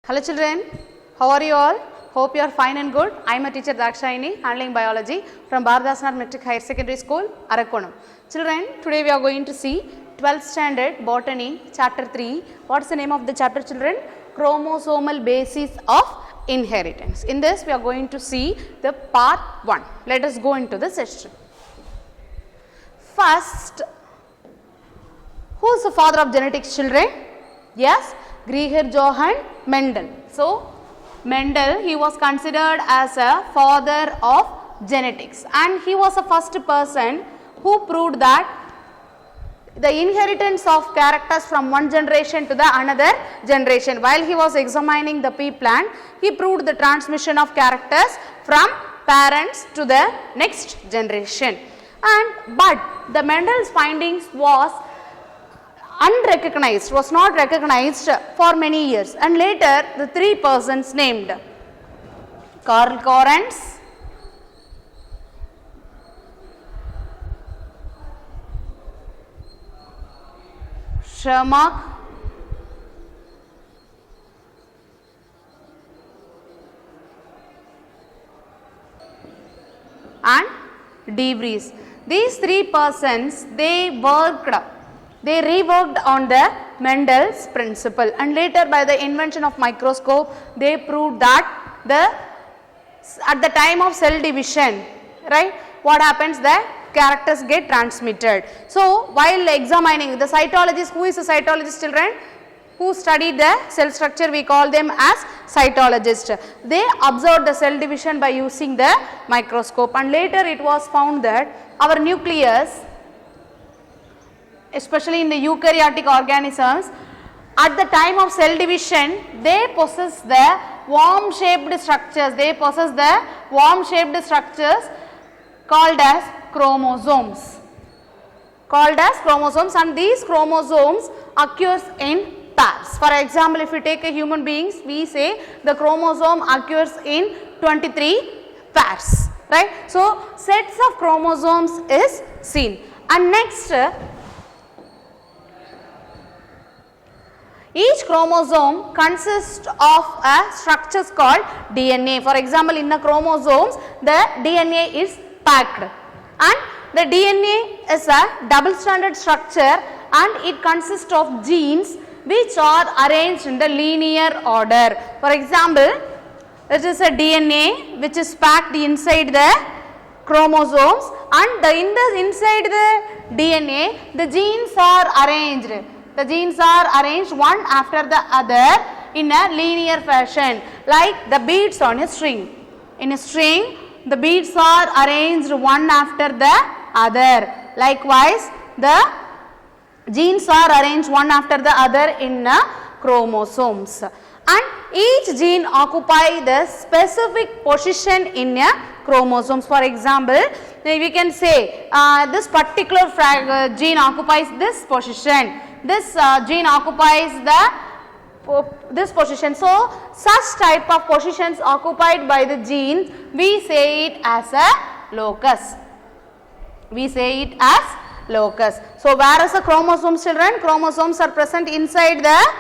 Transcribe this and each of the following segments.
Hello children, how are you all? Hope you are fine and good. I am a teacher Dakshayani handling biology from Bharadasanath Metric Higher Secondary School, Arakonam. Children, today we are going to see 12th standard botany chapter 3. What is the name of the chapter children? Chromosomal basis of inheritance. In this we are going to see the part 1. Let us go into the session. First, who is the father of genetics children? Yes, Gregor Johann Mendel. So, Mendel, he was considered as a father of genetics, and he was the first person who proved that the inheritance of characters from one generation to the another generation. While he was examining the pea plant, he proved the transmission of characters from parents to the next generation. But the Mendel's findings was unrecognized, was not recognized for many years, and later the three persons named Karl Lorenz, Schermach, and De Vries. These three persons, they reworked on the Mendel's principle, and later by the invention of microscope they proved that at the time of cell division, right, what happens, the characters get transmitted. So while examining the cytologist, who is a cytologist children? Who studied the cell structure, we call them as cytologists. They observed the cell division by using the microscope, and later it was found that our nucleus, especially in the eukaryotic organisms, at the time of cell division they possess the worm shaped structures. They possess the worm shaped structures called as chromosomes. And these chromosomes occurs in pairs. For example, if we take a human beings, we say the chromosome occurs in 23 pairs, right? So sets of chromosomes is seen. And next, each chromosome consists of a structure called DNA. For example, in the chromosomes, the DNA is packed, and the DNA is a double-stranded structure, and it consists of genes which are arranged in the linear order. For example, this is a DNA which is packed inside the chromosomes, and inside the DNA, the genes are arranged. The genes are arranged one after the other in a linear fashion, like the beads on a string. In a string, the beads are arranged one after the other. Likewise, the genes are arranged one after the other in chromosomes, and each gene occupies the specific position in a chromosomes. For example, we can say this particular gene occupies this position. This gene occupies this position. So such type of positions occupied by the genes, we say it as a locus. So whereas the chromosomes children, chromosomes are present inside the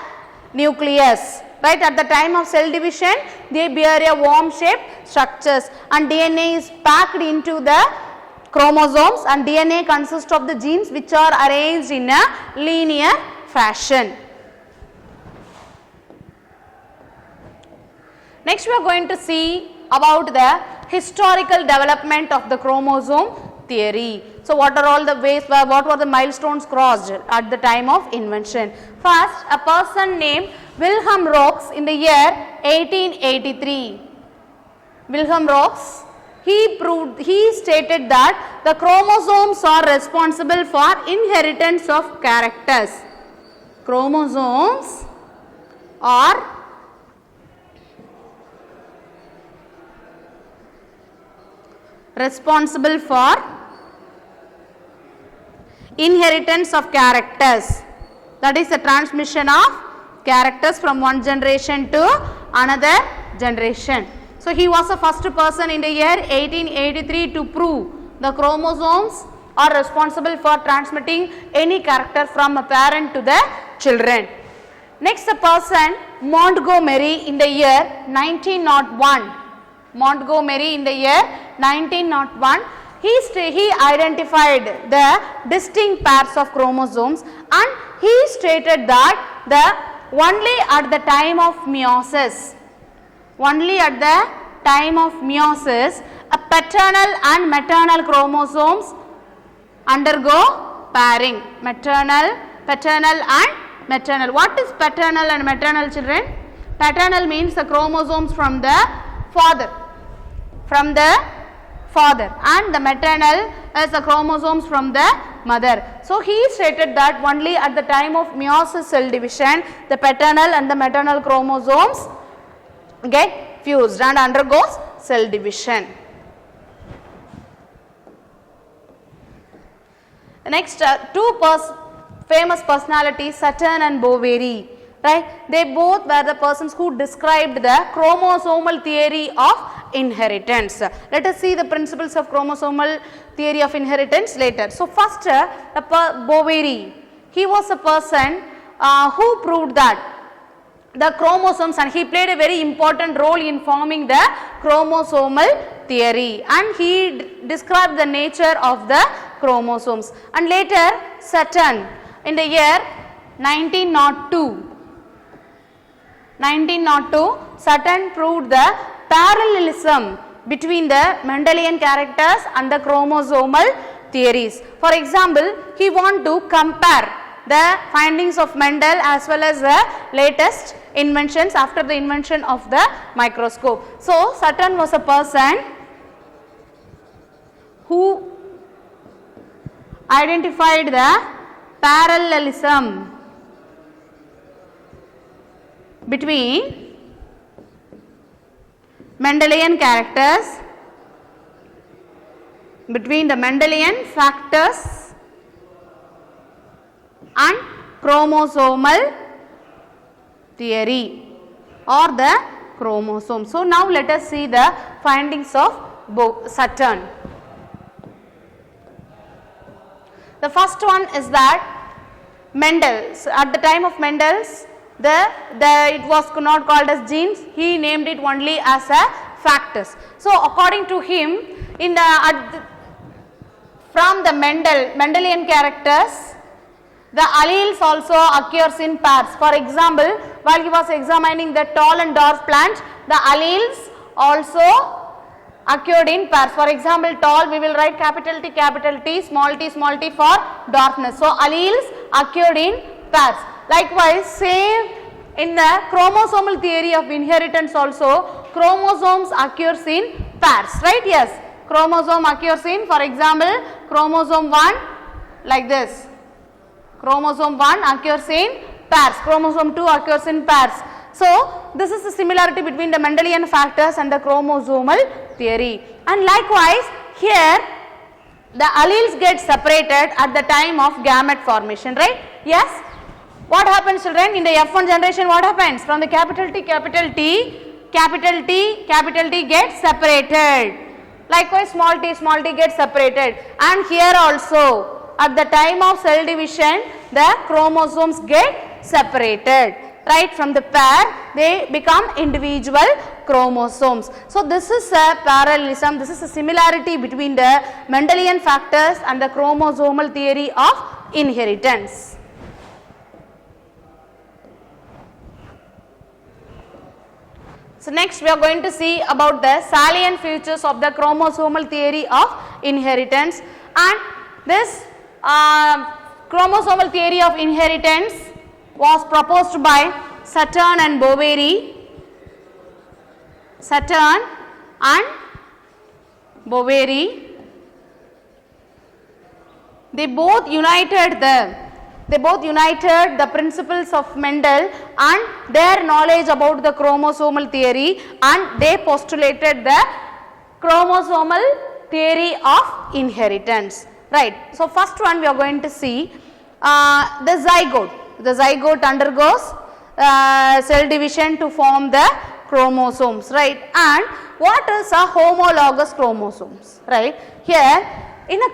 nucleus, right? At the time of cell division, they bear a worm shaped structures, and DNA is packed into the chromosomes, and DNA consists of the genes which are arranged in a linear fashion. Next we are going to see about the historical development of the chromosome theory. So what are all the ways, what were the milestones crossed at the time of invention? First, a person named Wilhelm Rox in the year 1883. Wilhelm Rox, he stated that the chromosomes are responsible for inheritance of characters. Chromosomes are responsible for inheritance of characters, that is the transmission of characters from one generation to another generation. So he was the first person in the year 1883 to prove the chromosomes are responsible for transmitting any character from a parent to the children. Next the person Montgomery in the year 1901. Montgomery in the year 1901. He identified the distinct pairs of chromosomes and he stated that only at the time of meiosis, a paternal and maternal chromosomes undergo pairing. Paternal and maternal. What is paternal and maternal, children? Paternal means the chromosomes from the father. And the maternal is the chromosomes from the mother. So he stated that only at the time of meiosis cell division, the paternal and the maternal chromosomes get fused and undergoes cell division. Next, two famous personalities, Sutton and Boveri, right? They both were the persons who described the chromosomal theory of inheritance. Let us see the principles of chromosomal theory of inheritance later. So first, Boveri, he was a person who proved that the chromosomes, and he played a very important role in forming the chromosomal theory, and he described the nature of the chromosomes. And later Sutton in the year 1902, Sutton proved the parallelism between the Mendelian characters and the chromosomal theories. For example, he wanted to compare the findings of Mendel as well as the latest inventions after the invention of the microscope. So Sutton was a person who identified the parallelism between Mendelian characters, between the Mendelian factors and chromosomal theory or the chromosome. So now let us see the findings of Sutton. The first one is that Mendel, at the time of Mendel's, it was not called as genes, he named it only as a factors. So according to him, from the Mendelian characters, the alleles also occurs in pairs. For example, while he was examining the tall and dwarf plant, the alleles also occurred in pairs. For example, tall, we will write capital T, small t for dwarfness. So alleles occurred in pairs. Likewise, same in the chromosomal theory of inheritance also, chromosomes occurs in pairs, right? Yes, chromosome occurs in, for example, chromosome 1 like this. Chromosome 1 occurs in pairs, chromosome 2 occurs in pairs. So this is the similarity between the Mendelian factors and the chromosomal theory. And likewise, here the alleles get separated at the time of gamete formation, right? Yes. What happens, children? In the F1 generation, what happens? From the capital T gets separated. Likewise, small t gets separated. And here also, at the time of cell division, the chromosomes get separated. Right, from the pair, they become individual chromosomes. So this is a parallelism, this is a similarity between the Mendelian factors and the chromosomal theory of inheritance. So next we are going to see about the salient features of the chromosomal theory of inheritance, and this chromosomal theory of inheritance was proposed by Sutton and Boveri. Sutton and Boveri, they both united the principles of Mendel and their knowledge about the chromosomal theory, and they postulated the chromosomal theory of inheritance. Right. So first one we are going to see the zygote. The zygote undergoes cell division to form the chromosomes, right? And what is a homologous chromosomes, right? Here in a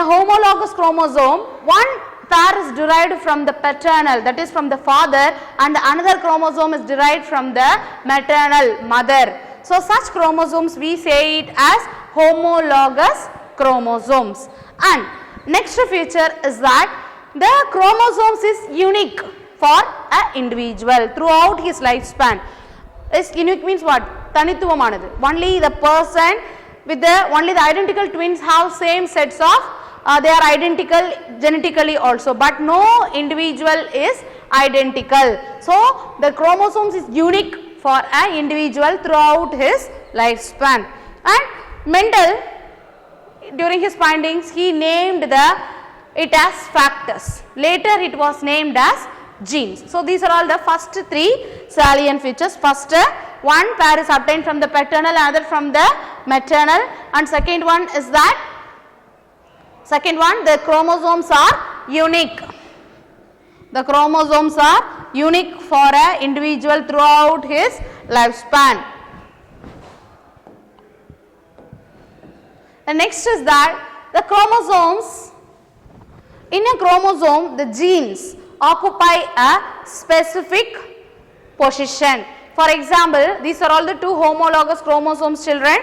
homologous chromosome, one pair is derived from the paternal, that is from the father, and another chromosome is derived from the maternal, mother. So such chromosomes we say it as homologous chromosomes. And next feature is that the chromosomes is unique for an individual throughout his lifespan. Is unique means what? Tanithuvamanadu. Only the person with only the identical twins have same sets of they are identical genetically also, but no individual is identical. So the chromosomes is unique for an individual throughout his lifespan. And Mendel, during his findings, he named it as factors. Later it was named as genes. So these are all the first three salient features. First, one pair is obtained from the paternal, another from the maternal, and second one is that the chromosomes are unique. The chromosomes are unique for an individual throughout his lifespan. The next is that the chromosomes, in a chromosome the genes occupy a specific position. For example, these are all the two homologous chromosomes, children,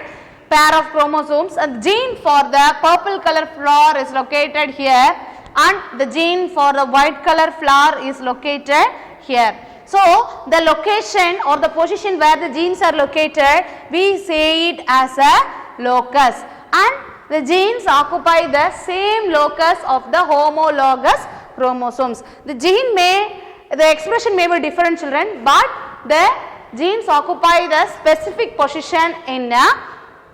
pair of chromosomes. A gene for the purple color flower is located here and the gene for the white color flower is located here. So the location or the position where the genes are located, we say it as a locus, and the genes occupy the same locus of the homologous chromosomes. The expression may be different, children, but the genes occupy the specific position in a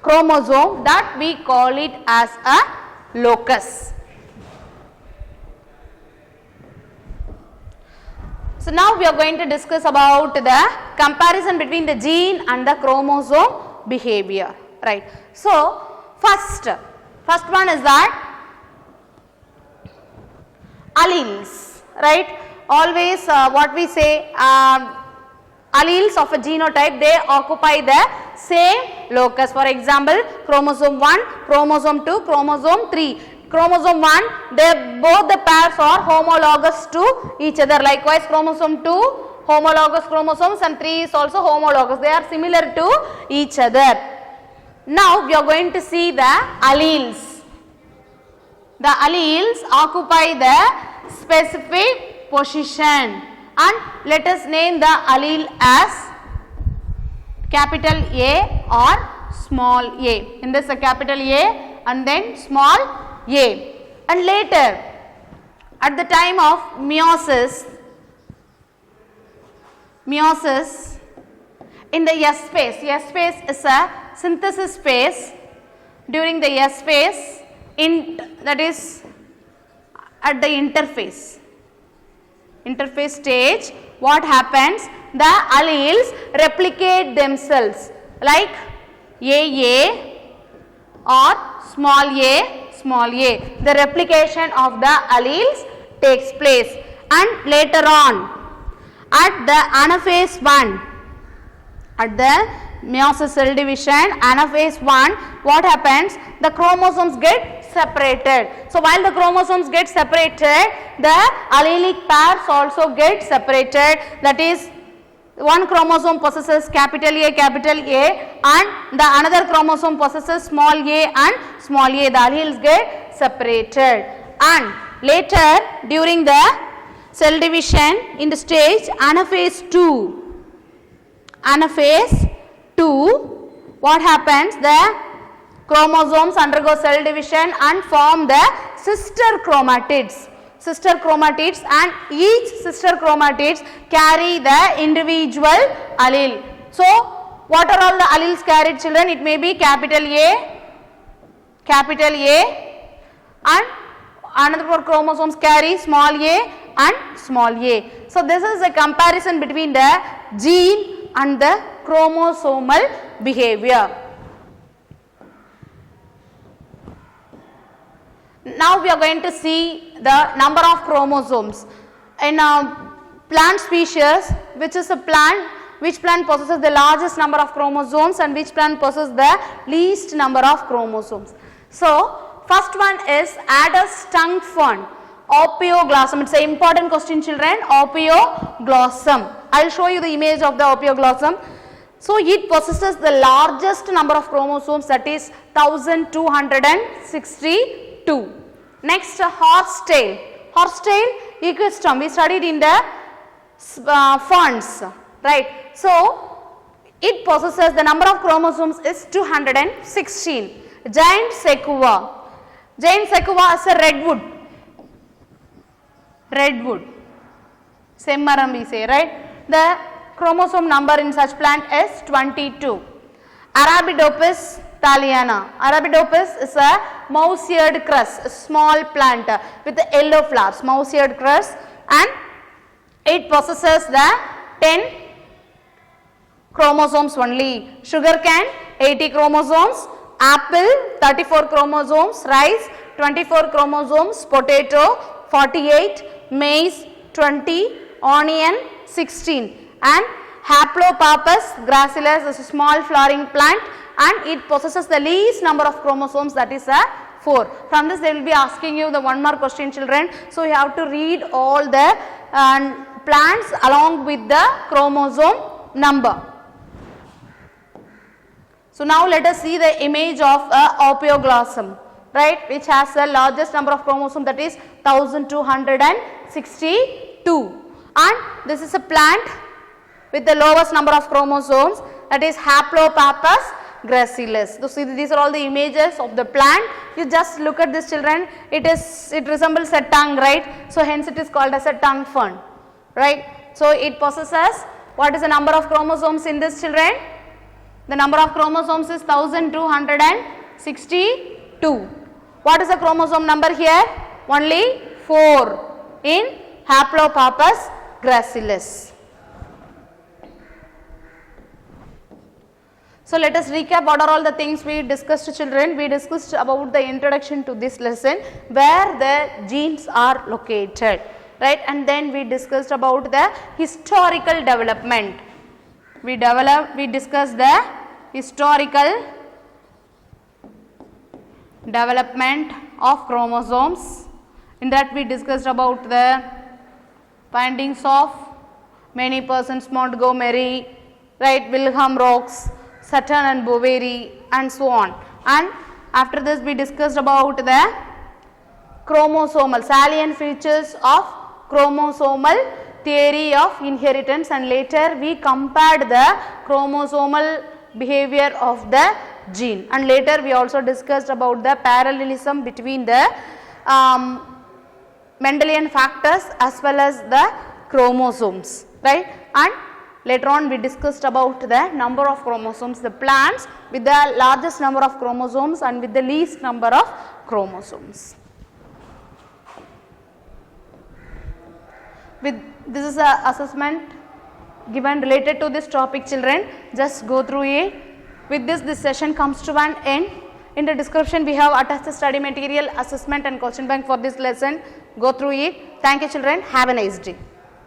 chromosome, that we call it as a locus. So now we are going to discuss about the comparison between the gene and the chromosome behavior, right. So first one is that alleles, right. Always what we say, alleles of a genotype, they occupy the same locus. For example, chromosome 1, chromosome 2, chromosome 3. Chromosome 1, both the pairs are homologous to each other. Likewise, chromosome 2 homologous chromosomes and 3 is also homologous. They are similar to each other. Now we are going to see the alleles. The alleles occupy the specific position, and let us name the allele as capital A or small a. In this, a capital A and then small a. And later, at the time of meiosis in the S phase is a synthesis phase. During the S phase, that is at the interphase stage, what happens? The alleles replicate themselves like AA or small a. The replication of the alleles takes place, and later on at the anaphase 1, at the meiosis cell division, anaphase 1, what happens? The chromosomes get separated. So while the chromosomes get separated, the allelic pairs also get separated. That is, one chromosome possesses capital A and the another chromosome possesses small a and small a. The alleles get separated, and later during the cell division in the stage anaphase 2, what happens? The chromosomes undergo cell division and form the sister chromatids, and each sister chromatids carry the individual allele. So what are all the alleles carried, children? It may be capital A, and another 4 chromosomes carry small a and small a. So this is a comparison between the gene and the chromosomal behavior. Now we are going to see the number of chromosomes. In a plant species, which plant possesses the largest number of chromosomes and which plant possesses the least number of chromosomes. So first one is Adas tongue fern. Opioglossum. It's an important question, children. Opioglossum. I will show you the image of the opioglossum. So it possesses the largest number of chromosomes, that is 1262. Next, horsetail. Horsetail ecosystem we studied in the ferns, right? So it possesses the number of chromosomes is 216. Giant sequoia. Giant sequoia is a redwood. Redwood. Semmaram we say, right? The chromosome number in such plant is 22. Arabidopsis thaliana. Arabidopsis is a mouse-eared cress, a small plant with yellow flowers, mouse-eared cress, and it possesses the 10 chromosomes only. Sugarcane 80 chromosomes, apple 34 chromosomes, rice 24 chromosomes, potato 48, maize 20, onion 16, and Haplopappus gracilis is a small flowering plant and it possesses the least number of chromosomes, that is 4. From this they will be asking you the one more question, children. So you have to read all the plants along with the chromosome number. So now let us see the image of opioglossum, right, which has the largest number of chromosomes, that is 1262, and this is a plant with the lowest number of chromosomes, that is Haplopappus gracilis. So see, these are all the images of the plant. You just look at this, children. It resembles a tongue, right? So hence it is called as a tongue fern, right? So it possesses, what is the number of chromosomes in this, children? The number of chromosomes is 1262. What is the chromosome number here? Only 4 in Haplopappus gracilis. So let us recap what are all the things we discussed, children. We discussed about the introduction to this lesson, where the genes are located, right, and then we discussed about the historical development. We discussed the historical development of chromosomes. In that we discussed about the findings of many persons, Montgomery, right, Wilhelm Rox, Sutton and Boveri, and so on. And after this we discussed about the chromosomal salient features of chromosomal theory of inheritance, and later we compared the chromosomal behavior of the gene, and later we also discussed about the parallelism between the Mendelian factors as well as the chromosomes, right, and later on we discussed about the number of chromosomes, the plants with the largest number of chromosomes and with the least number of chromosomes. This is a assessment given related to this topic, children. Just go through it. With this session comes to an end. In the description we have attached the study material, assessment and question bank for this lesson. Go through it. Thank you, children. Have a nice day.